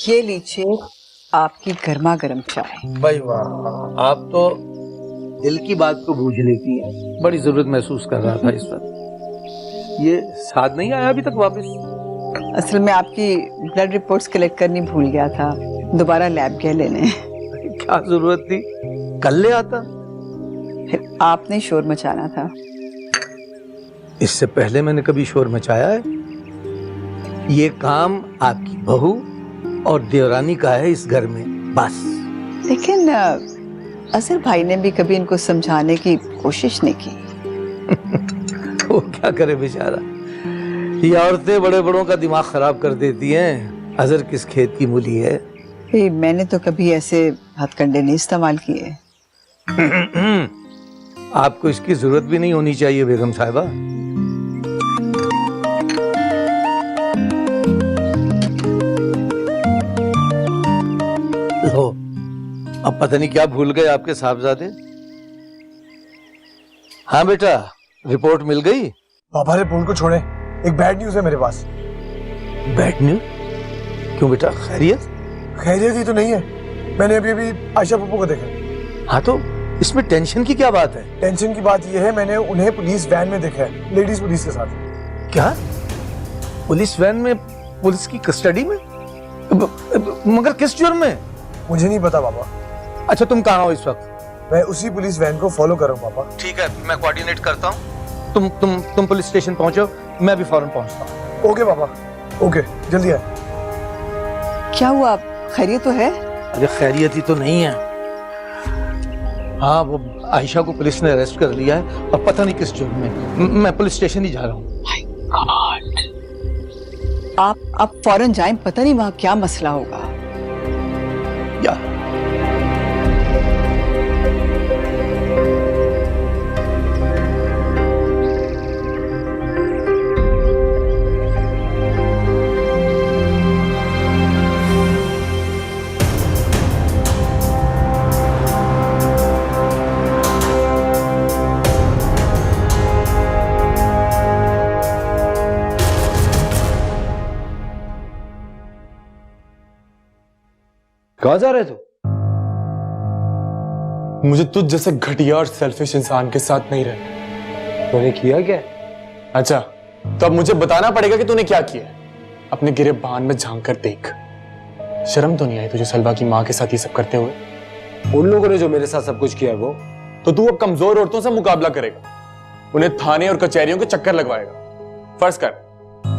ये लीजिए आपकी गर्मा गर्म चाय। भाई वाह, आप तो दिल की बात को बूझ लेती हैं। बड़ी जरूरत महसूस कर रहा था इस वक्त। ये साथ नहीं आया अभी तक वापस? असल में आपकी ब्लड रिपोर्ट्स कलेक्ट करनी भूल गया था, दोबारा लैब गया लेने। क्या जरूरत थी, कल ले आता। फिर आपने शोर मचाना था। इससे पहले मैंने कभी शोर मचाया है? ये काम आपकी बहू और देवरानी का है इस घर में, बस। लेकिन असर भाई ने भी कभी इनको समझाने की कोशिश नहीं की। तो क्या करे बेचारा, ये औरतें बड़े बड़ों का दिमाग खराब कर देती हैं। अजहर किस खेत की मूली है। मैंने तो कभी ऐसे हथकंडे नहीं इस्तेमाल किए। आपको इसकी जरूरत भी नहीं होनी चाहिए बेगम साहिबा। लो, अब पता नहीं क्या भूल गए आपके साहबजादे। हाँ बेटा, रिपोर्ट मिल गई? पापा रिपोर्ट को छोड़े, एक बैड न्यूज है मेरे पास। Bad news? क्यों बेटा, खैरियत? खैरियत ही तो नहीं है। मैंने अभी अभी आयशा पप्पू को देखा। हाँ तो इसमें टेंशन की क्या बात है? टेंशन की बात यह है, मैंने उन्हें पुलिस वैन में देखा है, लेडीज पुलिस के साथ। क्या? पुलिस वैन में, पुलिस की कस्टडी में? मगर किस जुर्म में? मुझे नहीं पता पापा। अच्छा, तुम कहाँ हो इस वक्त? मैं उसी पुलिस वैन को फॉलो कर रहा हूँ पापा। ठीक है, मैं कोऑर्डिनेट करता हूँ। तुम पुलिस स्टेशन पहुंचो, मैं अभी फौरन पहुंचता हूँ। ओके पापा, ओके, जल्दी आए। क्या हुआ, खैरियत तो है? अरे खैरियत ही तो नहीं है। हाँ, वो आयशा को पुलिस ने अरेस्ट कर लिया है और पता नहीं किस जुर्म में। मैं पुलिस स्टेशन ही जा रहा हूँ। आप फौरन जाएं, पता नहीं वहां क्या मसला होगा। या कहाँ जा रहे तू? मुझे तुझ जैसे घटिया और सेल्फिश इंसान के साथ नहीं रहना। तूने किया क्या? अच्छा, तो अब मुझे बताना पड़ेगा कि तूने क्या किया। अपने गिरेबान में झांक कर देख। शर्म तो नहीं आई तुझे सलवा की माँ के साथ ये सब करते हुए? उन लोगों ने जो मेरे साथ सब कुछ किया है वो। तो तू अब कमजोर औरतों से मुकाबला करेगा, उन्हें थाने और कचहरियों के चक्कर लगवाएगा। फर्ज कर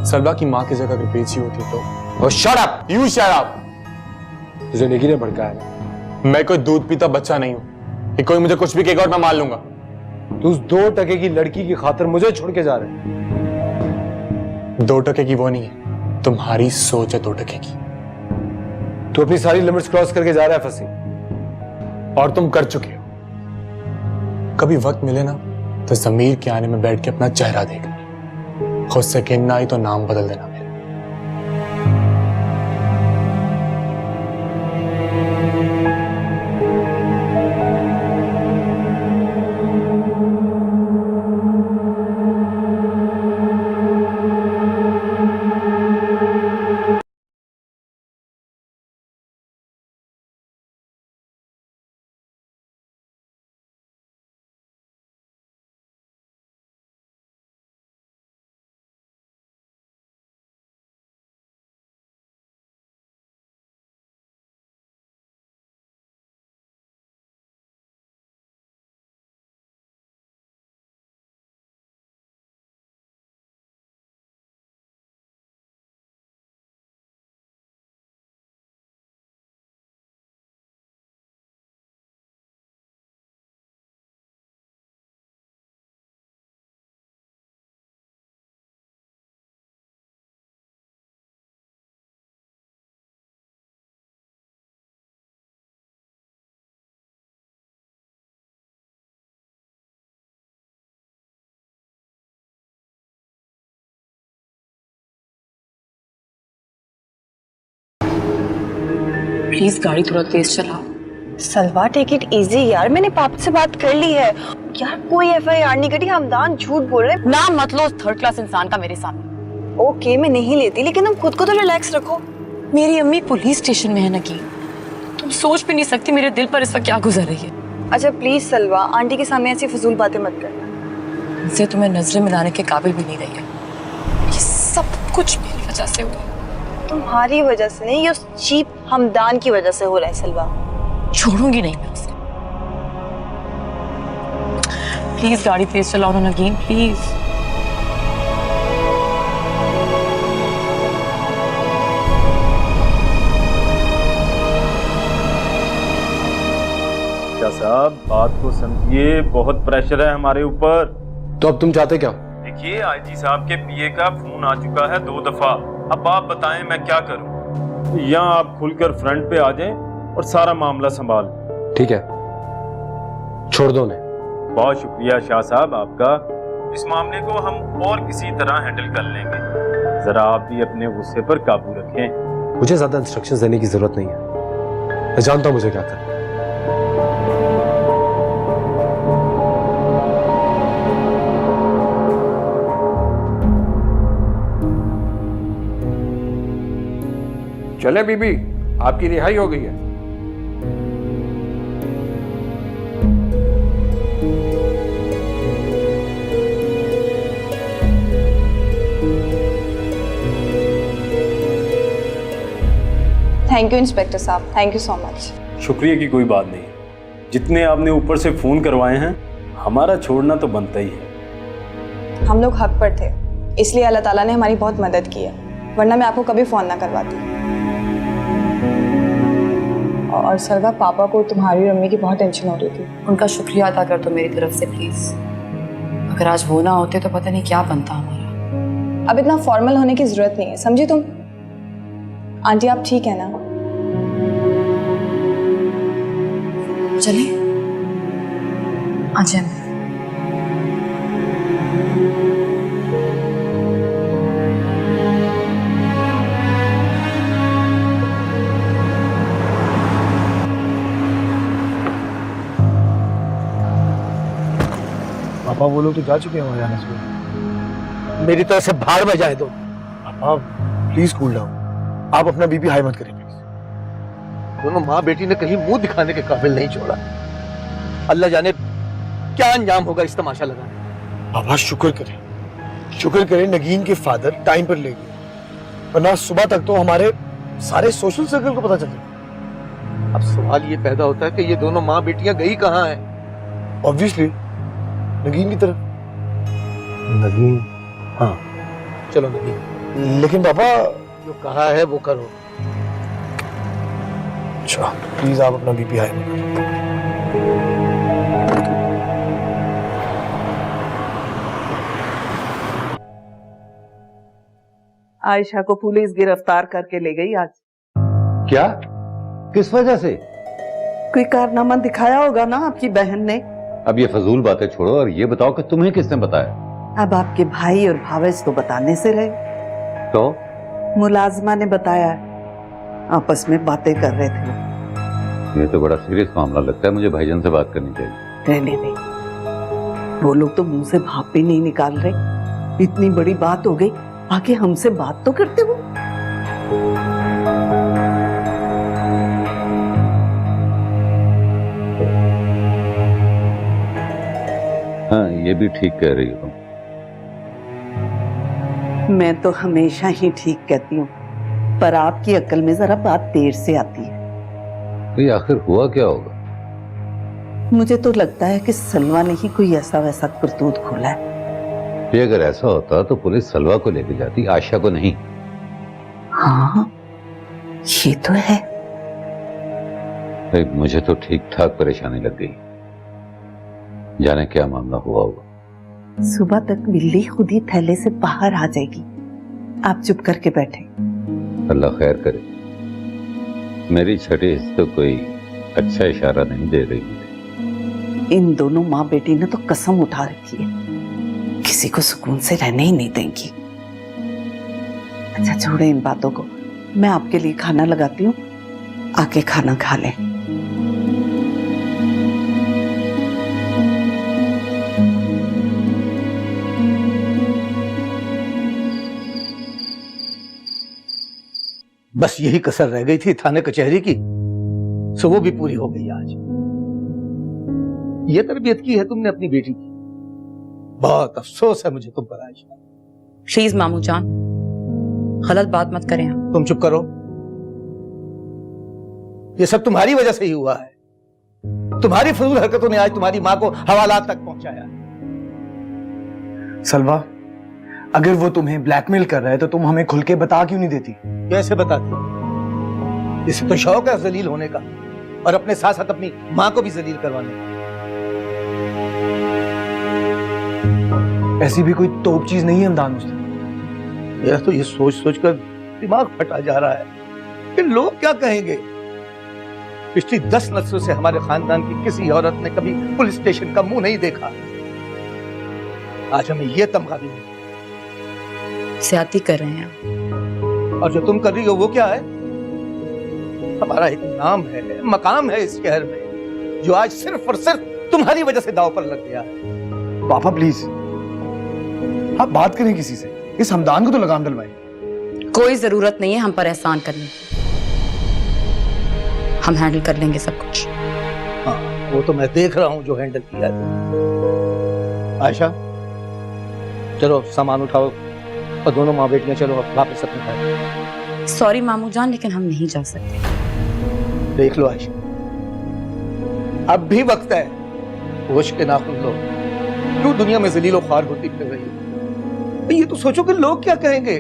सलवा की माँ की जगह अगर बेची होती तो। Shut up! You shut up! तुझे निकी ने भड़काया। मैं कोई दूध पीता बच्चा नहीं हूं कि कोई मुझे कुछ भी कहेगा और मैं मान लूंगा। तू उस 2 टके की लड़की की खातिर मुझे छोड़ के जा रहे है। 2 टके की वो नहीं है, तुम्हारी सोच है 2 टके की। तू अपनी सारी लिमिट्स क्रॉस करके जा रहा है फंसी। और तुम कर चुके हो। कभी वक्त मिले ना तो जमीर के आने में बैठ के अपना चेहरा देखना। खुद से कहना आई तो नाम बदल देना। प्लीज गाड़ी थोड़ा तेज चलाओ। सलवा, टेक इट इजी यार, मैंने पापा से बात कर ली है यार। कोई एफआईआर नहीं कटी, हमदान झूठ बोल रहे। नाम मत लो उस थर्ड क्लास इंसान का मेरे सामने। ओके, मैं नहीं लेती, लेकिन तुम खुद को तो रिलैक्स रखो। मेरी अम्मी पुलिस स्टेशन में है नकी। तुम सोच भी नहीं सकती मेरे दिल पर इस वक्त क्या गुजर रही है। अच्छा प्लीज सलवा, आंटी के सामने ऐसी फजूल बातें मत करना। इनसे तुम्हें नजरें मिलाने के काबिल भी नहीं रही है। ये सब कुछ मेरी वजह से हुआ। तुम्हारी वजह से नहीं, ये उस चीप हमदान की वजह से हो रहा है सलवा। छोड़ूंगी नहीं मैं उसे। प्लीज गाड़ी तेज चलाओ ना नगीन, प्लीज। क्या साहब, बात को समझिए, बहुत प्रेशर है हमारे ऊपर। तो अब तुम चाहते क्या? देखिए, आईजी साहब के पीए का फोन आ चुका है 2 दफा। अब आप बताएं मैं क्या करूं? या आप खुलकर फ्रंट पे आ जाएं और सारा मामला संभाल। ठीक है, छोड़ दो उन्हें। बहुत शुक्रिया शाह साहब आपका। इस मामले को हम और किसी तरह हैंडल कर लेंगे। जरा आप भी अपने गुस्से पर काबू रखें। मुझे ज्यादा इंस्ट्रक्शंस देने की जरूरत नहीं है, मैं जानता हूं मुझे क्या करना है। चले बीबी, आपकी रिहाई हो गई है। थैंक यू इंस्पेक्टर साहब, थैंक यू सो मच। शुक्रिया की कोई बात नहीं। जितने आपने ऊपर से फोन करवाए हैं, हमारा छोड़ना तो बनता ही है। हम लोग हक पर थे, इसलिए अल्लाह ताला ने हमारी बहुत मदद की है, वरना मैं आपको कभी फोन ना करवाती। और सरवा, पापा को तुम्हारी और अम्मी की बहुत टेंशन हो रही थी। उनका शुक्रिया अदा कर दो मेरी तरफ से प्लीज। अगर आज वो ना होते तो पता नहीं क्या बनता हमारा। अब इतना फॉर्मल होने की जरूरत नहीं है, समझी तुम? आंटी आप ठीक है ना? चले आ जाए। पापा वो लोग तो जा चुके हैं वहां जाने से। मेरी तरफ से भाड़ में जाए दो। पापा प्लीज कूल डाउन, आप अपना बीपी हाई मत करें प्लीज। दोनों माँ बेटी ने कहीं मुंह दिखाने के काबिल नहीं छोड़ा। अल्लाह जाने क्या अंजाम होगा इस तमाशा लगाने। पापा शुक्र करें नगीन के फादर टाइम पर ले गए, वरना सुबह तक तो हमारे सारे सोशल सर्कल को पता चल जाता। अब सवाल ये पैदा होता है कि ये दोनों माँ बेटियां गई कहाँ हैं? ऑब्वियसली नगीन की तरफ। नगीन? हाँ, चलो नगीन। लेकिन पापा जो कहा है वो करो। अच्छा प्लीज आप अपना बीपी हाई मत करें। आयशा को पुलिस गिरफ्तार करके ले गई आज। क्या? किस वजह से? कोई कारनामा दिखाया होगा ना आपकी बहन ने। अब ये फजूल बातें छोड़ो और ये बताओ कि तुम्हें किसने बताया? अब आपके भाई और भावेश तो बताने से रहे। तो मुलाजमा ने बताया, आपस में बातें कर रहे थे। ये तो बड़ा सीरियस मामला लगता है, मुझे भाईजान से बात करनी चाहिए। रहने दे, वो लोग तो मुंह से भाप भी नहीं निकाल रहे। इतनी बड़ी बात हो गई, आके हमसे बात तो करते वो। हाँ, ये भी ठीक कह रही हो। मैं तो हमेशा ही ठीक कहती हूँ, पर आपकी अक्ल में जरा बात देर से आती है। तो ये आखिर हुआ क्या होगा? मुझे तो लगता है कि सलवा ने ही कोई ऐसा वैसा करतूत खोला है। ये अगर ऐसा होता तो पुलिस सलवा को लेके जाती, आशा को नहीं। हाँ, ये तो है। भाई मुझे तो ठीक ठाक परेशानी लग गई, जाने क्या मामला हुआ होगा। सुबह तक बिल्ली खुद ही थैले से बाहर आ जाएगी, आप चुप करके बैठे। अल्लाह खैर करे। मेरी छठी हिस्स तो कोई अच्छा इशारा नहीं दे रही मुझे। इन दोनों माँ बेटी ने तो कसम उठा रखी है, किसी को सुकून से रहने ही नहीं देंगी। अच्छा छोड़े इन बातों को, मैं आपके लिए खाना लगाती हूँ, आके खाना खा लें। बस यही कसर रह गई थी थाने कचहरी की, सो वो भी पूरी हो गई आज। ये तरबियत की है तुमने अपनी बेटी की। बहुत अफसोस है मुझे तुम पर आयशा। प्लीज मामू जान, गलत बात मत करें आप। तुम चुप करो। ये सब तुम्हारी वजह से ही हुआ है। तुम्हारी फजूल हरकतों ने आज तुम्हारी मां को हवालात तक पहुंचाया। सलवा, अगर वो तुम्हें ब्लैकमेल कर रहा है तो तुम हमें खुल के बता क्यों नहीं देती? कैसे बताती? इसे तो शौक है जलील होने का, और अपने साथ साथ अपनी मां को भी जलील करवाने का। ऐसी भी कोई तोप चीज नहीं है हमदान मुझसे। मेरा तो ये सोच सोच कर दिमाग फटा जा रहा है कि लोग क्या कहेंगे। पिछली 10 नस्लों से हमारे खानदान की किसी औरत ने कभी पुलिस स्टेशन का मुंह नहीं देखा। आज हमें यह तमगा भी नहीं। ज्यादती कर रहे हैं आप। और जो तुम कर रही हो वो क्या है? हमारा एक नाम है, मकाम है इस शहर में, जो आज सिर्फ और सिर्फ तुम्हारी वजह से दांव पर लग गया है। पापा प्लीज, आप बात करें किसी से, इस हमदान को तो लगाम डलवाएं। कोई जरूरत नहीं है हम पर एहसान करने की, हम हैंडल कर लेंगे सब कुछ। हाँ, वो तो मैं देख रहा हूं जो हैंडल किया है। आयशा, चलो सामान उठाओ और दोनों माँ बेटियां चलो वापस अपने घर। सॉरी मामू जान, लेकिन हम नहीं जा सकते। देख लो आयशा, अब भी वक्त है, होश के नाखून लो। क्यों दुनिया में जलीलो ख्वार होती फिर रही है? ये तो सोचो कि लोग क्या कहेंगे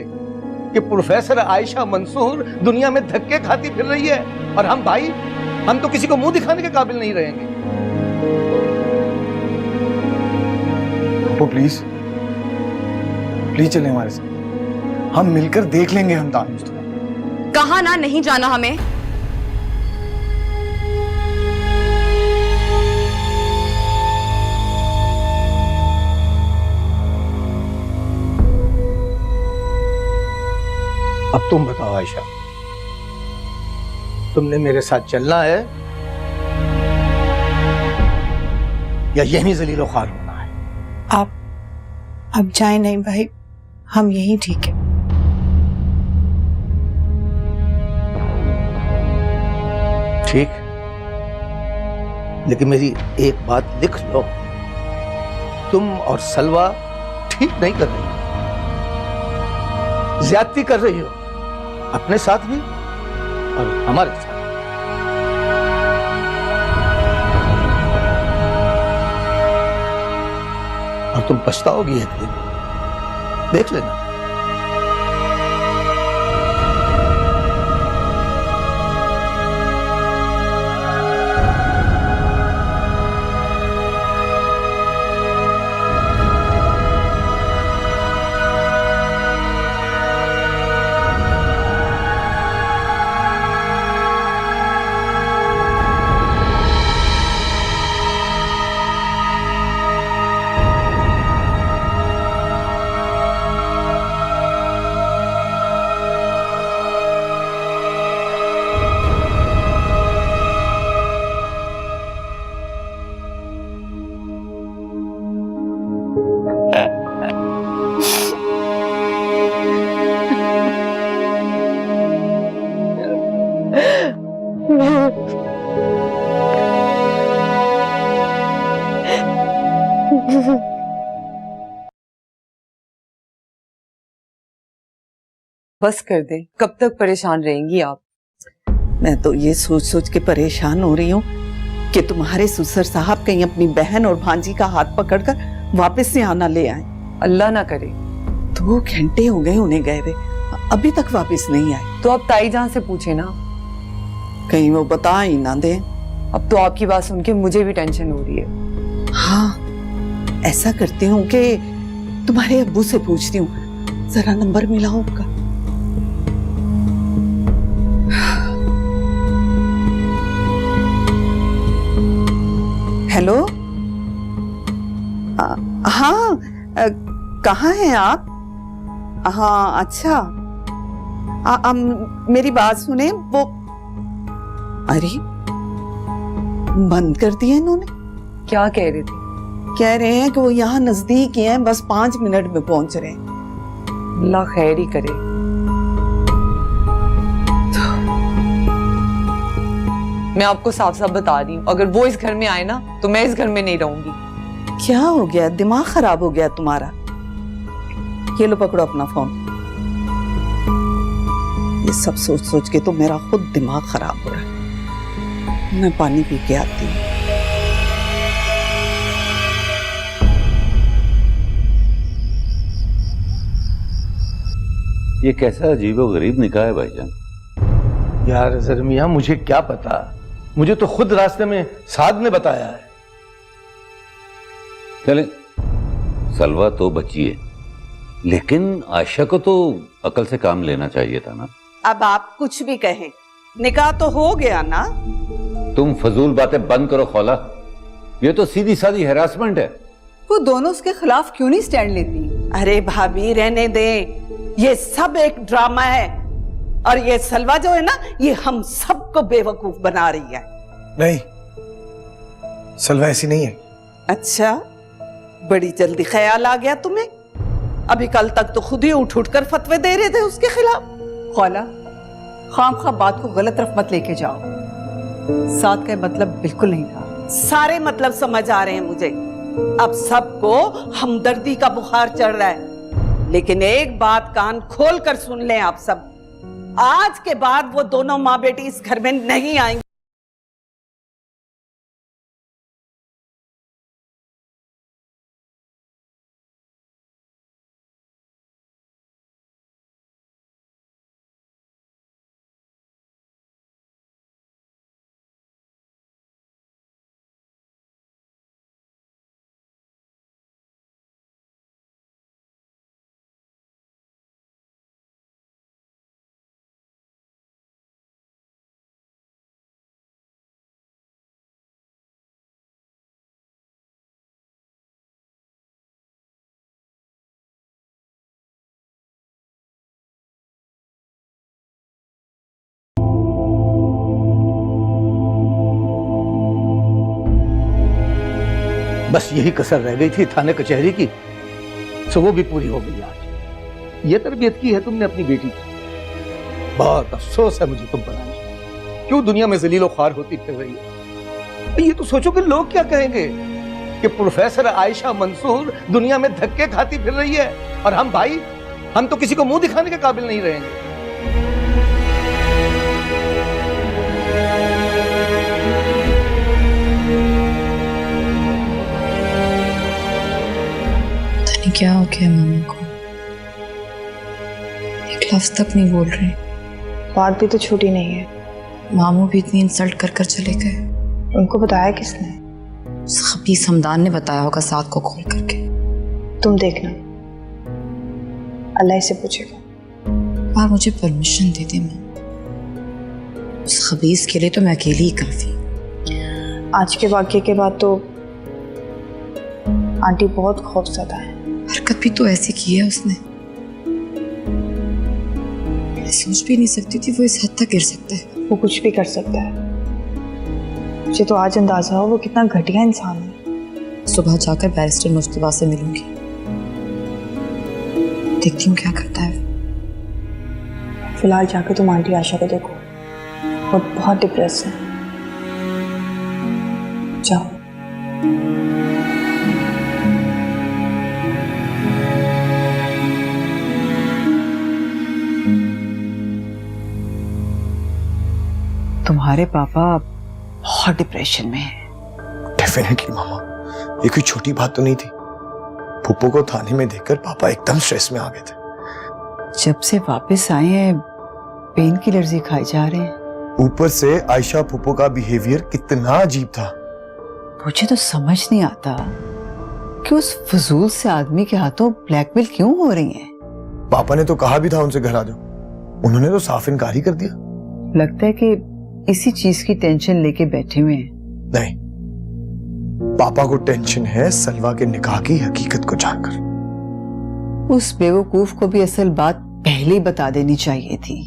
कि प्रोफेसर आयशा मंसूर दुनिया में धक्के खाती फिर रही है, और हम भाई, हम तो किसी को मुंह दिखाने के काबिल नहीं रहेंगे। प्लीज प्लीज चलें हमारे साथ, हम मिलकर देख लेंगे हमदान मुस्तफा। कहा ना नहीं जाना हमें। अब तुम बताओ आयशा, तुमने मेरे साथ चलना है या यहीं जलीलो ख्वार होना है? आप अब जाए नहीं भाई, हम यही ठीक है। ठीक, लेकिन मेरी एक बात लिख लो, तुम और सलवा ठीक नहीं कर रही हो, ज्यादती कर रही हो, अपने साथ भी और हमारे साथ। और तुम पछताओगी एक दिन, देख लेना। बस कर दे, कब तक परेशान रहेंगी आप? मैं तो ये सोच सोच के परेशान हो रही हूँ कि तुम्हारे ससुर साहब कहीं अपनी बहन और भांजी का हाथ पकड़कर वापस से आना ले आए। अल्लाह ना करे। 2 घंटे हो गए उन्हें गए हुए, अभी तक वापस नहीं आए। तो आप ताई जान से पूछे ना, कहीं वो बता ही ना दे। अब तो आपकी बात सुन के मुझे भी टेंशन हो रही है। हाँ, ऐसा करती हूँ कि तुम्हारे अब्बू से पूछती हूँ, जरा नंबर मिलाओ उनका। हेलो, हाँ, कहाँ हैं आप? हाँ अच्छा, मेरी बात सुने, वो अरे बंद कर दिया इन्होंने। क्या कह रहे थे? कह रहे हैं कि वो यहाँ नजदीक ही हैं, बस 5 मिनट में पहुंच रहे हैं। अल्लाह खैर ही करे। मैं आपको साफ साफ बता रही हूँ, अगर वो इस घर में आए ना तो मैं इस घर में नहीं रहूंगी। क्या हो गया? दिमाग खराब हो गया तुम्हारा? ये लो पकड़ो अपना फोन। ये सब सोच सोच के तो मेरा खुद दिमाग खराब हो रहा है। मैं पानी पी के आती हूँ। ये कैसा अजीबोगरीब निकाह है भाईजान? यार अजहर मियां, मुझे क्या पता, मुझे तो खुद रास्ते में साद ने बताया है। चले, सलवा तो बची है, लेकिन आयशा को तो अकल से काम लेना चाहिए था ना। अब आप कुछ भी कहें, निकाह तो हो गया ना। तुम फजूल बातें बंद करो खौला, ये तो सीधी सादी हैरासमेंट है। वो दोनों उसके खिलाफ क्यों नहीं स्टैंड लेती? अरे भाभी रहने दे, ये सब एक ड्रामा है। और ये सलवा जो है ना, ये हम सबको बेवकूफ बना रही है। नहीं, सलवा ऐसी नहीं है। अच्छा, बड़ी जल्दी ख्याल आ गया तुम्हें? अभी कल तक तो खुद ही उठ उठ कर फतवे दे रहे थे उसके खिलाफ। खौला, खामखा बात को गलत तरफ मत लेके जाओ। साथ का मतलब बिल्कुल नहीं था। सारे मतलब समझ आ रहे हैं मुझे। अब सबको हमदर्दी का बुखार चढ़ रहा है। लेकिन एक बात कान खोल कर सुन लें आप सब, आज के बाद वो दोनों माँ बेटी इस घर में नहीं आएंगे। बस यही कसर रह गई थी थाने कचहरी की, सो वो भी पूरी हो गई आज। ये तरबियत की है तुमने अपनी बेटी की। बहुत अफसोस है मुझे तुम पर आज। क्यों दुनिया में जलीलो ख्वार होती फिर रही है? ये तो सोचो कि लोग क्या कहेंगे कि प्रोफेसर आयशा मंसूर दुनिया में धक्के खाती फिर रही है, और हम भाई, हम तो किसी को मुंह दिखाने के काबिल नहीं रहेंगे। क्या हो गया मामू को? एक लफ्ज तक नहीं बोल रहे। बात भी तो छूटी नहीं है। मामू भी इतनी इंसल्ट कर कर चले गए। उनको बताया किसने? उस खबीस हमदान ने बताया होगा साथ को खोल करके। तुम देखना, अल्लाह से पूछेगा। और मुझे परमिशन दे दे, मैं उस खबीस के लिए तो मैं अकेली ही काफी। आज के वाक्य के बाद तो आंटी बहुत खौफजदा है। हरकत भी तो ऐसी की है उसने, मैं सोच भी नहीं सकती थी वो इस हद तक गिर सकता है। वो कुछ भी कर सकता है। मुझे तो आज अंदाजा हो वो कितना घटिया इंसान है। सुबह जाकर बैरिस्टर मुश्तबा से मिलूंगी, देखती हूँ क्या करता है। फिलहाल जाकर तुम आंटी आशा को देखो, वो बहुत डिप्रेस है। जाओ। तुम्हारे पापा बहुत डिप्रेशन में हैं। डेफिनेटली मामा, ये कोई छोटी बात तो नहीं थी। फूफो को थाने में देखकर पापा एकदम स्ट्रेस में आ गए थे। जब से वापस आए हैं पेन किलर्स ही खाए जा रहे हैं। ऊपर से आयशा फूफो का बिहेवियर कितना अजीब था। मुझे तो समझ नहीं आता कि उस फजूल से आदमी के हाथों ब्लैकमेल क्यों हो रही है। पापा ने तो कहा भी था उनसे घर आ जाओ, उन्होंने तो साफ इनकार ही कर दिया। लगता है कि इसी चीज की टेंशन लेके बैठे हुए हैं। नहीं, पापा को टेंशन है सलवा के निकाह की हकीकत को जानकर। उस बेवकूफ को भी असल बात पहले ही बता देनी चाहिए थी।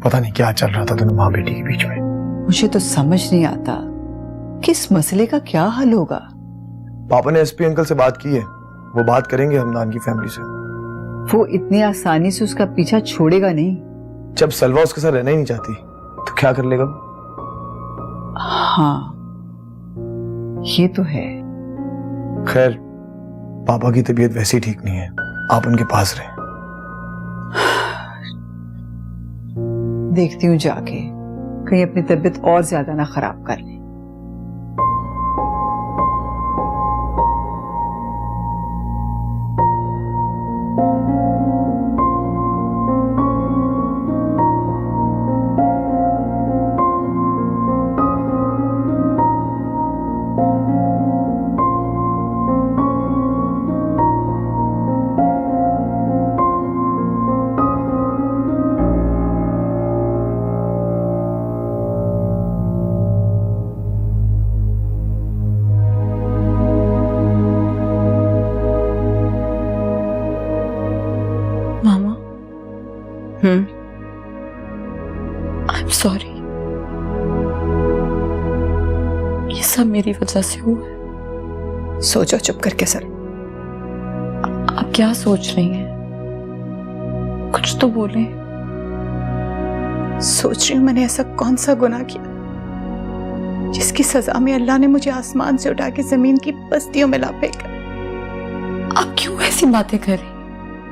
पता नहीं क्या चल रहा था दोनों माँ बेटी के बीच में। मुझे तो समझ नहीं आता कि इस मसले का क्या हल होगा। पापा ने एसपी अंकल से बात की है, वो बात करेंगे हमदान की फैमिली से। वो इतनी आसानी से उसका पीछा छोड़ेगा नहीं। जब सलवा उसके साथ रहना ही नहीं चाहती तो क्या कर लेगा? हाँ, ये तो है। खैर, पापा की तबीयत वैसे ही ठीक नहीं है, आप उनके पास रहें। देखती हूँ जाके, कहीं अपनी तबीयत और ज्यादा ना खराब कर ले। मामा, आई एम सॉरी, ये सब मेरी वजह से हुआ है। सोचो चुप करके सर। आप क्या सोच रही हैं? कुछ तो बोले। सोच रही हूँ मैंने ऐसा कौन सा गुनाह किया जिसकी सजा में अल्लाह ने मुझे आसमान से उठा के जमीन की बस्तियों में ला फेंका। आप क्यों ऐसी बातें कर रही?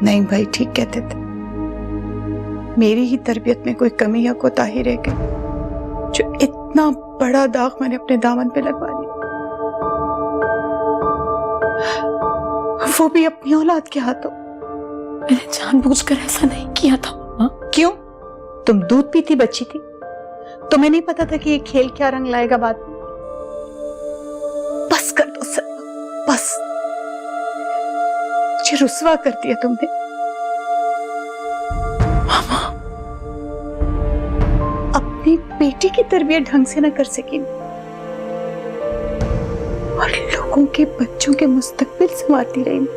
नहीं भाई, ठीक कहते थे। मेरी ही तरबियत में कोई कमी या कोताही रह गई जो इतना बड़ा दाग मैंने अपने दामन पे लगवा लिया, वो भी अपनी औलाद के हाथों। मैंने जानबूझकर ऐसा नहीं किया था मामा। क्यों? तुम दूध पीती बच्ची थी, तुम्हें नहीं पता था कि ये खेल क्या रंग लाएगा बाद में? बस कर दो सर, बस। मुझे रुस्वा कर दिया तुमने। मामा, अपनी बेटी की तरबियत ढंग से ना कर सकी और लोगों के बच्चों के मुस्तकबिल संवारती रही।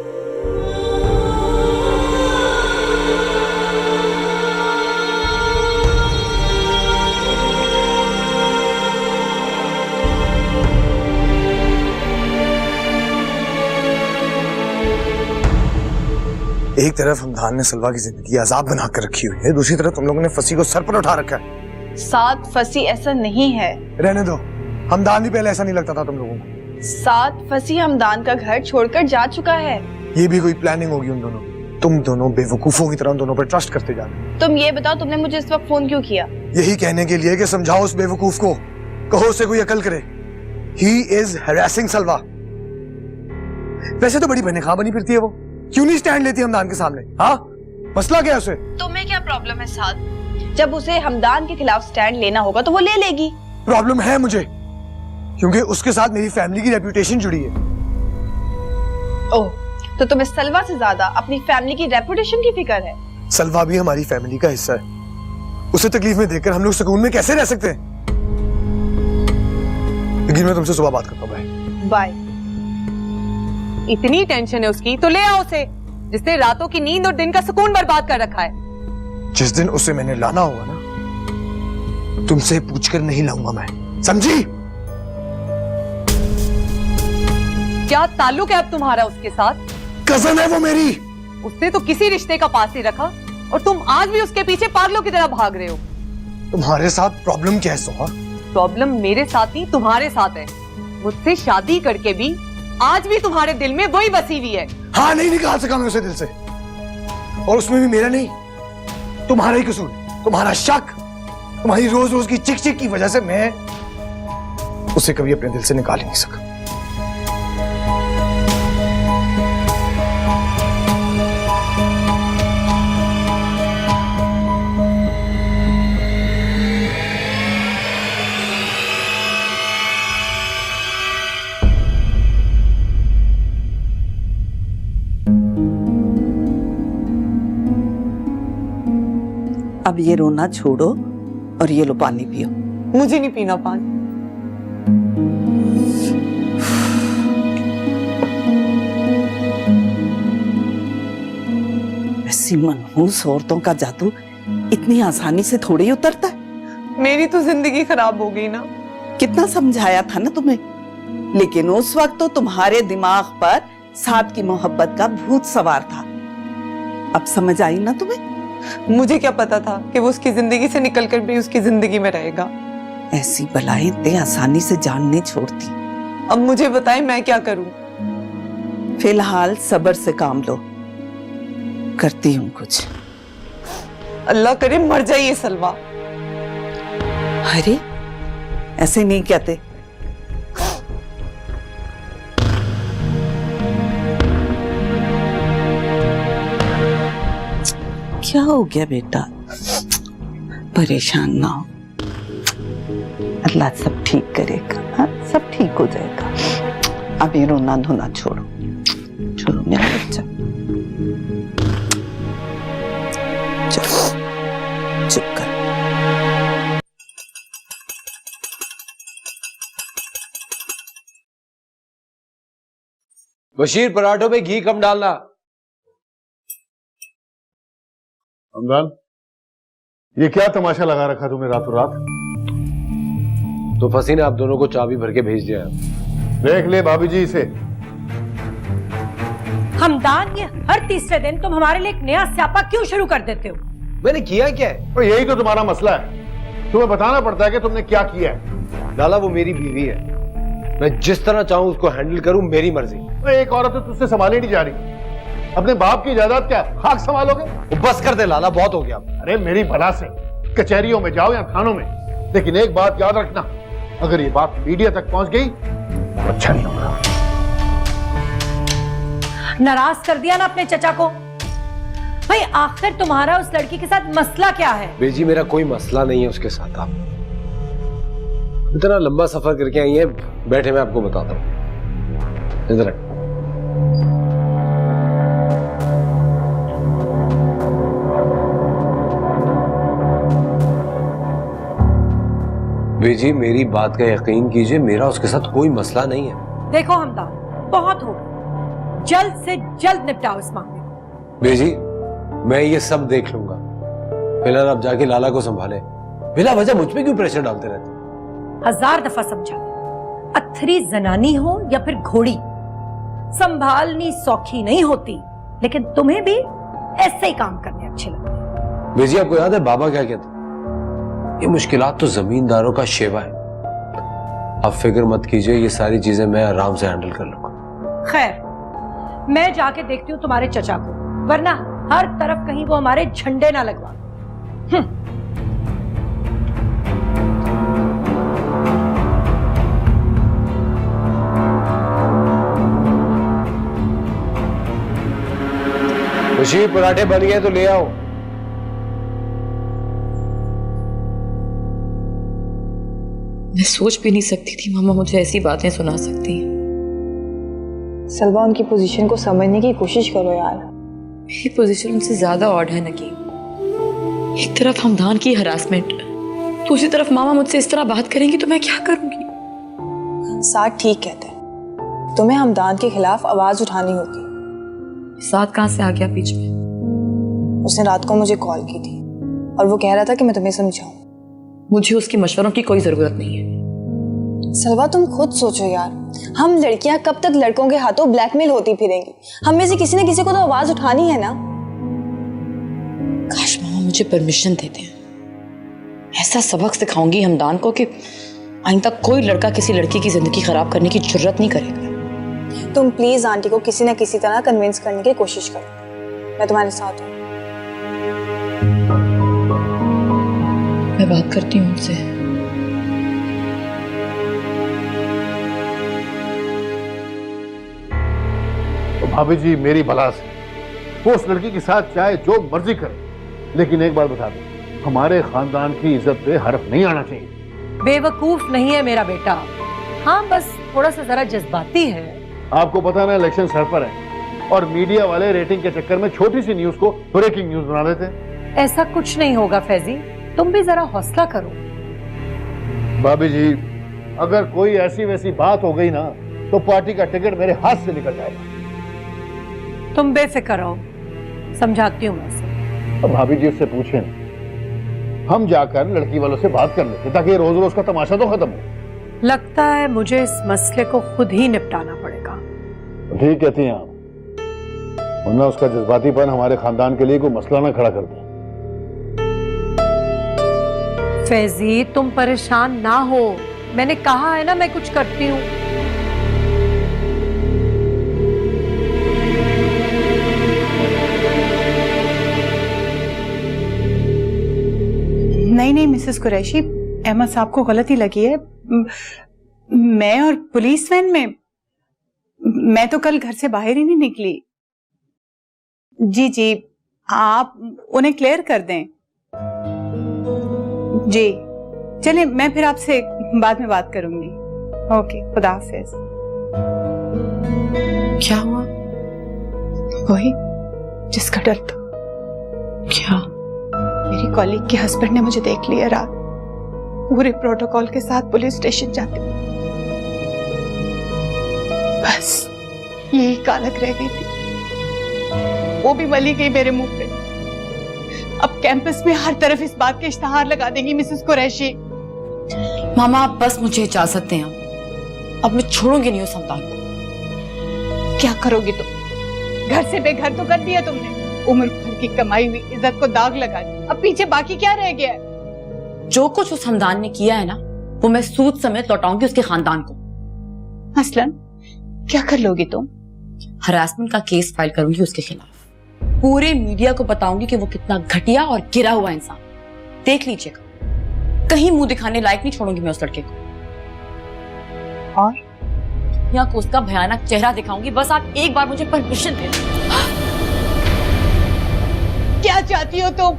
एक तरफ हमदान ने सलवा की जिंदगी आजाद बना कर रखी हुई है, दूसरी तरफ तुम लोगों ने फसी को सर पर उठा रखा है। साथ फसी ऐसा नहीं है। रहने दो, हमदान भी पहले ऐसा नहीं लगता था तुम लोगों को। साथ फसी हमदान का घर छोड़कर जा चुका है। ये भी कोई प्लानिंग होगी उन दोनों। तुम दोनों बेवकूफों की तरह उन दोनों पर ट्रस्ट करते जा रहे हो। तुम ये बताओ, तुमने मुझे इस वक्त फोन क्यों किया? यही कहने के लिए कि समझाओ उस बेवकूफ को, कहो उसे कोई अकल करे। ही इज हैरेसिंग सलवा। वैसे तो बड़ी बनेखा बनी फिरती है वो, क्यों नहीं स्टैंड लेती हमदान के सामने? हाँ, मसला क्या है उसे? तुम्हें क्या प्रॉब्लम है साथ? जब उसे हमदान के खिलाफ स्टैंड लेना होगा तो वो ले लेगी। प्रॉब्लम है मुझे, क्योंकि उसके साथ मेरी फैमिली की रेपुटेशन जुड़ी है। ओह, तो तुम्हें सलवा से ज्यादा अपनी फैमिली की रेपुटेशन की फिक्र है? सलवा भी हमारी फैमिली का हिस्सा है। उसे तकलीफ में देखकर हम लोग सुकून में कैसे रह सकते हैं? लेकिन मैं तुमसे सुबह बात करता हूँ। Bye bye. इतनी टेंशन है उसकी तो ले आओ उसे, जिसने रातों की नींद और दिन का सुकून बर्बाद कर रखा है। जिस दिन उसे मैंने लाना होगा ना, तुमसे पूछकर नहीं लाऊंगा मैं, समझी? क्या ताल्लुक है अब तुम्हारा उसके साथ? कजन है वो मेरी। उसने तो किसी रिश्ते का पास नहीं रखा और तुम आज भी उसके पीछे पागलों की तरह भाग रहे हो। तुम्हारे साथ प्रॉब्लम क्या है सोहा? प्रॉब्लम मेरे साथ नहीं तुम्हारे साथ है। मुझसे शादी करके भी आज भी तुम्हारे दिल में वही बसी हुई है। हाँ, नहीं निकाल सका मैं उसे दिल से, और उसमें भी मेरा नहीं, तुम्हारा ही कसूर। तुम्हारा शक, तुम्हारी रोज रोज की चिक चिक की वजह से मैं उसे कभी अपने दिल से निकाल ही नहीं सका। अब ये रोना छोड़ो और ये लो पानी पियो। मुझे नहीं पीना पानी। ऐसी मनहूस औरतों का जादू इतनी आसानी से थोड़ी उतरता है। मेरी तो जिंदगी खराब हो गई ना। कितना समझाया था ना तुम्हें, लेकिन उस वक्त तो तुम्हारे दिमाग पर साथ की मोहब्बत का भूत सवार था। अब समझ आई ना तुम्हें? मुझे क्या पता था कि वो उसकी जिंदगी से निकलकर भी उसकी जिंदगी में रहेगा। ऐसी बलाएं इतने आसानी से जान नहीं छोड़ती। अब मुझे बताएं मैं क्या करूं? फिलहाल सब्र से काम लो, करती हूँ कुछ। अल्लाह करे मर जाइए सलवा। अरे ऐसे नहीं कहते। क्या हो गया बेटा? परेशान ना हो, अल्लाह सब ठीक करेगा। हाँ, सब ठीक हो जाएगा। अभी रोना धोना छोड़ो, छोड़ो मेरा बच्चा, चलो चुप कर। बशीर, पराठों में घी कम डालना। हमदान, ये क्या तमाशा लगा रखा तुमने रातों रात? तो फसी ने आप दोनों को चाबी भर के भेज दिया। देख ले भाभी जी इसे। हमदान, ये हर तीसरे दिन तुम हमारे लिए एक नया स्यापा क्यों शुरू कर देते हो? मैंने किया क्या है? और यही तो तुम्हारा मसला है, तुम्हें बताना पड़ता है कि तुमने क्या किया है। लाला, वो मेरी बीवी है, मैं जिस तरह चाहूं उसको हैंडल करूं, मेरी मर्जी। एक औरत तो तुझसे संभाली नहीं जा रही, अपने बाप की जायदाद क्या खाक संभालोगे? बस कर दे लाला, बहुत हो गया। अरे मेरी भला से कचहरियों में जाओ या थानों में, लेकिन एक बात याद रखना, अगर ये बात मीडिया तक पहुंच गई तो अच्छा नहीं होगा। नाराज कर दिया ना अपने चचा को? भाई आखिर तुम्हारा उस लड़की के साथ मसला क्या है? बेजी, मेरा कोई मसला नहीं है उसके साथ। आप इतना लंबा सफर करके आई हैं, बैठे मैं आपको बताता हूं। इधर बेजी, मेरी बात का यकीन कीजिए, मेरा उसके साथ कोई मसला नहीं है। देखो हमदान, बहुत हो गया, जल्द से जल्द निपटाओ इस मामले को। बेजी, मैं ये सब देख लूंगा, फिलहाल आप जाके लाला को संभाले। बिना वजह मुझ पे क्यों प्रेशर डालते रहते? 1000 दफा समझा, अथरी जनानी हो या फिर घोड़ी, संभालनी सौखी नहीं होती, लेकिन तुम्हें भी ऐसे ही काम करने अच्छे लगते हैं। बेजी, आपको याद है बाबा क्या कहते? ये मुश्किलात तो जमींदारों का शेवा है। आप फिक्र मत कीजिए, ये सारी चीजें मैं आराम से हैंडल कर लूंगा। खैर, मैं जाके देखती हूँ तुम्हारे चचा को, वरना हर तरफ कहीं वो हमारे झंडे ना लगवा। बशीर, पराठे बन गए तो ले आओ। मैं सोच भी नहीं सकती थी मामा मुझे ऐसी बातें सुना सकती हैं। सलवा, उनकी पोजीशन को समझने की कोशिश करो यार। मेरी पोजीशन उनसे ज्यादा ऑड है नकीब। एक तरफ हमदान की हरासमेंट, दूसरी तरफ मामा मुझसे इस तरह बात करेंगी तो मैं क्या करूंगी? साथ ठीक कहते हैं, तुम्हें हमदान के खिलाफ आवाज उठानी होगी। साथ कहां से आ गया बीच में? उसने रात को मुझे कॉल की थी और वो कह रहा था कि मैं तुम्हें समझाऊं। मुझे उसके मशवरों की कोई जरूरत नहीं है। सलवा, तुम खुद सोचो यार, हम लड़कियां कब तक लड़कों के हाथों ब्लैकमेल होती फिरेंगी? हम में से किसी न किसी को तो आवाज उठानी है ना। काश मामा मुझे परमिशन देते हैं, ऐसा सबक सिखाऊंगी हमदान को कि आइंदा कोई लड़का किसी लड़की की जिंदगी खराब करने की जरूरत नहीं करेगा। तुम प्लीज आंटी को किसी न किसी तरह कन्विंस करने की कोशिश करो, मैं तुम्हारे साथ हूँ। मैं बात करती हूँ उनसे। तो भाभी जी, मेरी भला से वो उस लड़की के साथ चाहे जो मर्जी करे, लेकिन एक बात बता दो, हमारे खानदान की इज्जत पे हर्फ नहीं आना चाहिए। बेवकूफ नहीं है मेरा बेटा, हाँ बस थोड़ा सा जरा जज्बाती है। आपको पता ना, इलेक्शन सर पर है और मीडिया वाले रेटिंग के चक्कर में छोटी सी न्यूज को ब्रेकिंग न्यूज बना देते हैं। ऐसा कुछ नहीं होगा फैजी, तुम भी जरा हौसला करो। भाभी जी, अगर कोई ऐसी वैसी बात हो गई ना तो पार्टी का टिकट मेरे हाथ से निकल जाएगा। तुम बेफिक्र रहो, समझाती हूँ मैं उसे। तो भाभी जी उससे पूछे ना, हम जाकर लड़की वालों से बात कर लेते ताकि रोज रोज का तमाशा तो खत्म हो। लगता है मुझे इस मसले को खुद ही निपटाना पड़ेगा। ठीक कहती हैं आप, वरना उसका जज्बातीपन हमारे खानदान के लिए कोई मसला ना खड़ा कर दे। फैजी तुम परेशान ना हो, मैंने कहा है ना मैं कुछ करती हूँ। नहीं मिसेस कुरैशी, अहमद साहब को गलती लगी है। मैं और पुलिस वैन में, मैं तो कल घर से बाहर ही नहीं निकली। जी आप उन्हें क्लियर कर दें। जी चलिए, मैं फिर आपसे बाद में बात करूंगी। ओके, खुदा हाफिज। क्या हुआ? वही जिसका डर था। क्या? मेरी कॉलीग के हस्बैंड ने मुझे देख लिया रात पूरे प्रोटोकॉल के साथ पुलिस स्टेशन जाते। बस यही कालक रह गई थी, वो भी मली गई मेरे मुंह पे। अब कैंपस में हर तरफ इस बात के इश्तहार लगा देंगी मिसेस कुरैशी। मामा आप बस मुझे इजाजत दें, अब मैं छोड़ूंगी नहीं उस हमदान को। क्या करोगी तुम? घर से बेघर तो कर दिया तुमने, उम्र भर की कमाई हुई इज्जत को दाग लगा दी। अब पीछे बाकी क्या रह गया है? जो कुछ उस हमदान ने किया है ना, वो मैं सूद समेत लौटाऊंगी उसके खानदान को। असलन क्या कर लोगी तुम? हरासमेंट का केस फाइल करूंगी उसके खिलाफ। पूरे मीडिया को बताऊंगी कि वो कितना घटिया और गिरा हुआ इंसान। देख लीजिएगा, कहीं मुंह दिखाने लायक नहीं छोड़ूंगी मैं उस लड़के को। और यहाँ को उसका भयानक चेहरा दिखाऊंगी। बस आप एक बार मुझे परमिशन दे दो। क्या चाहती हो तुम?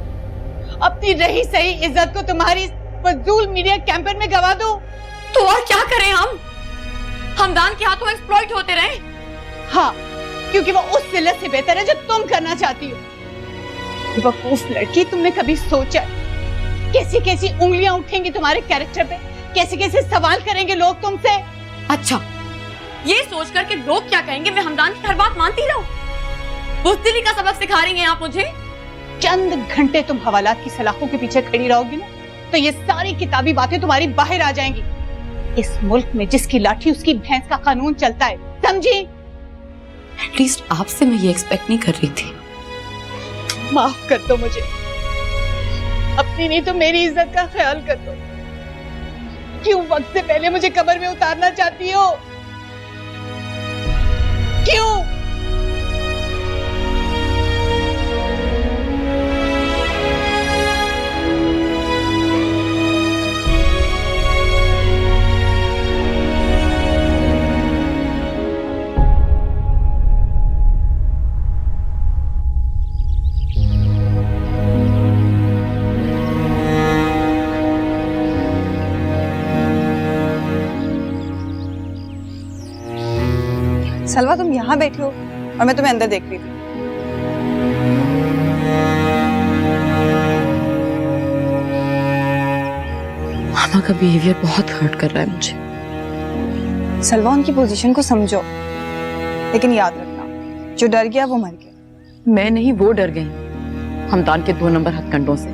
अपनी रही सही इज्जत को तुम्हारी फजूल मीडिया कैंपेन में गवा दो? तो और क्या करें हम? हमदान के हाथों एक्सप्लॉइट होते रहे? हाँ, क्योंकि वो उस जिल्लत से बेहतर है जो तुम करना चाहती हो। बेवकूफ लड़की, तुमने कभी सोचा कैसी कैसी उंगलियां उठेंगी तुम्हारे कैरेक्टर पे? कैसे कैसे सवाल करेंगे लोग तुमसे? अच्छा, ये सोचकर कि लोग क्या कहेंगे मैं हमदान की हर बात मानती रहूं? बुज़दिली का सबक सिखा रही हैं आप मुझे? चंद घंटे तुम हवालात की सलाखों के पीछे खड़ी रहोगी ना, तो ये सारी किताबी बातें तुम्हारी बाहर आ जाएंगी। इस मुल्क में जिसकी लाठी उसकी भैंस का कानून चलता है, समझी? एटलीस्ट आपसे मैं ये एक्सपेक्ट नहीं कर रही थी। माफ कर दो मुझे, अपनी नहीं तो मेरी इज्जत का ख्याल कर दो। क्यों वक्त से पहले मुझे कब्र में उतारना चाहती हो? क्यों? सलवा तुम यहाँ बैठी हो और मैं तुम्हें अंदर देख रही थी। मामा का बिहेवियर बहुत हर्ट कर रहा है मुझे। सलवा उनकी पोजीशन को समझो, लेकिन याद रखना जो डर गया वो मर गया। मैं नहीं, वो डर गई हमदान के 2 नंबर हथकंडों से।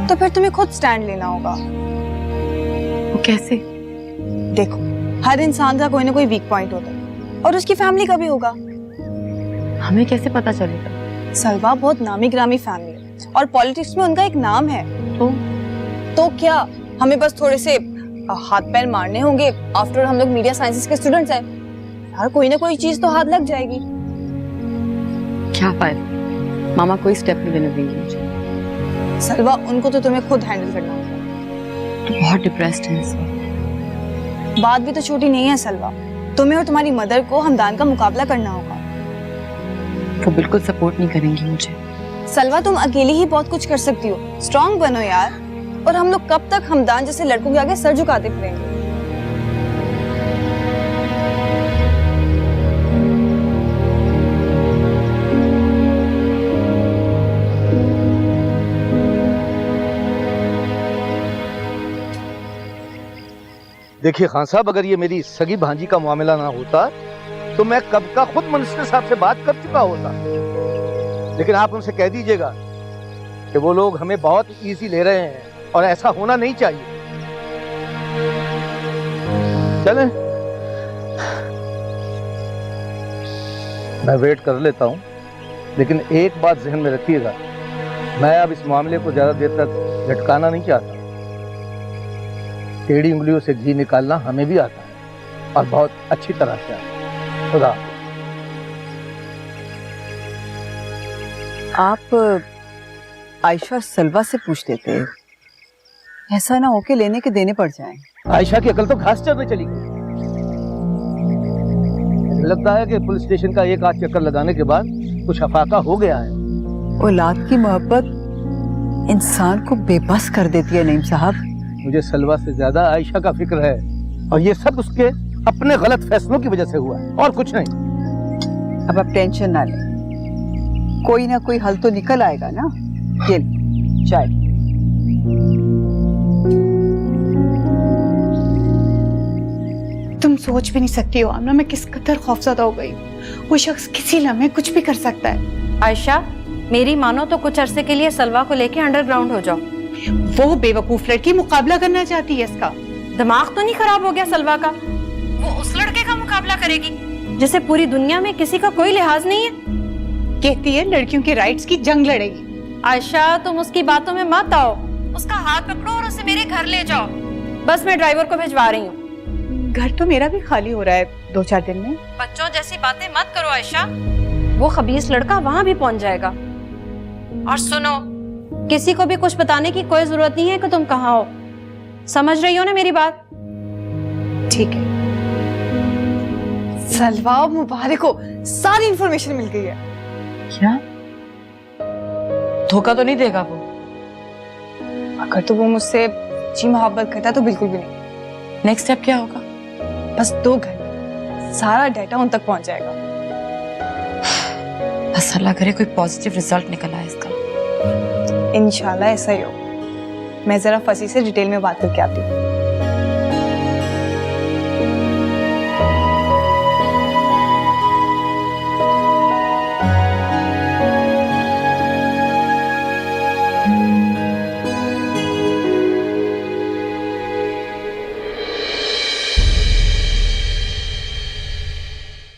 तो फिर तुम्हें खुद स्टैंड लेना होगा। वो कैसे? देखो, हर इंसान का कोई ना कोई वीक पॉइंट होता है और उसकी फैमिली का भी होगा। हमें कैसे पता चलेगा? सलवा बहुत नामी ग्रामी फैमिली है और पॉलिटिक्स में उनका एक नाम है। तो क्या हमें बस थोड़े से हाथ पैर मारने होंगे? आफ्टर हम लोग मीडिया साइंसेस के स्टूडेंट्स हैं यार, कोई ना कोई चीज तो हाथ लग जाएगी। क्या फायदा? मामा कोई स्टेप नहीं लेने देंगे मुझे। सलवा उनको तो तुम्हें खुद हैंडल करना होगा। तो बहुत डिप्रेस्ड है इस वक्त। बात भी तो छोटी नहीं है सलवा, तुम्हें और तुम्हारी मदर को हमदान का मुकाबला करना होगा। वो बिल्कुल सपोर्ट नहीं करेंगी मुझे। सलवा तुम अकेली ही बहुत कुछ कर सकती हो, स्ट्रांग बनो यार। और हम लोग कब तक हमदान जैसे लड़कों के आगे सर झुकाते फिरेंगे? देखिए खान साहब, अगर ये मेरी सगी भांजी का मामला ना होता तो मैं कब का खुद मिनिस्टर साहब से बात कर चुका होता। लेकिन आप उनसे कह दीजिएगा कि वो लोग हमें बहुत इजी ले रहे हैं और ऐसा होना नहीं चाहिए। चलें, मैं वेट कर लेता हूं, लेकिन एक बात जहन में रखिएगा मैं अब इस मामले को ज्यादा देर तक लटकाना नहीं चाहता। टेढ़ी उंगलियों से घी निकालना हमें भी आता है और बहुत अच्छी तरह से आता है। खुदा। आप आयशा सलवा से पूछ लेते, ऐसा ना हो के लेने के देने पड़ जाएं। आयशा की अकल तो घास चरने चली गई। मुझे लगता है कि पुलिस स्टेशन का एक आध चक्कर लगाने के बाद कुछ अफाका हो गया है। औलाद की मोहब्बत इंसान को बेबस कर देती है नईम साहब। मुझे सलवा से ज्यादा आयशा का फिक्र है और ये सब उसके अपने गलत फैसलों की वजह से हुआ है और कुछ नहीं। अब आप टेंशन ना लें, कोई ना कोई हल तो निकल आएगा ना। ये चाय। तुम सोच भी नहीं सकती हो आमना, मैं किस कदर खौफजदा हो गई। वो शख्स किसी लम्हे कुछ भी कर सकता है। आयशा, मेरी मानो तो कुछ अरसे के लिए सलवा को लेके अंडरग्राउंड हो जाओ। वो बेवकूफ लड़की मुकाबला करना चाहती है इसका। दिमाग तो नहीं खराब हो गया सलवा का? वो उस लड़के का मुकाबला करेगी जिसे पूरी दुनिया में किसी का कोई लिहाज नहीं है। कहती है लड़कियों के राइट्स की जंग लड़ेगी। आयशा, तुम उसकी बातों में मत आओ, उसका हाथ पकड़ो और उसे मेरे घर ले जाओ। बस मैं ड्राइवर को भिजवा रही हूँ। घर तो मेरा भी खाली हो रहा है 2-4 दिन में। बच्चों जैसी बातें मत करो आयशा, वो खबीस लड़का वहां भी पहुंच जाएगा। और सुनो, किसी को भी कुछ बताने की कोई जरूरत नहीं है कि तुम कहाँ हो। समझ रही हो ना मेरी बात? ठीक है। सलवा और मुबारक को सारी इंफॉर्मेशन मिल गई है। क्या धोखा तो नहीं देगा वो? अगर तो वो मुझसे जी मोहब्बत करता तो बिल्कुल भी नहीं। नेक्स्ट स्टेप क्या होगा? बस 2 घंटे सारा डाटा उन तक पहुंच जाएगा। बस अल्लाह करे कोई पॉजिटिव रिजल्ट निकल आए इसका। इंशाल्लाह ऐसा ही हो। मैं जरा फसी से डिटेल में बात करके आती हूँ।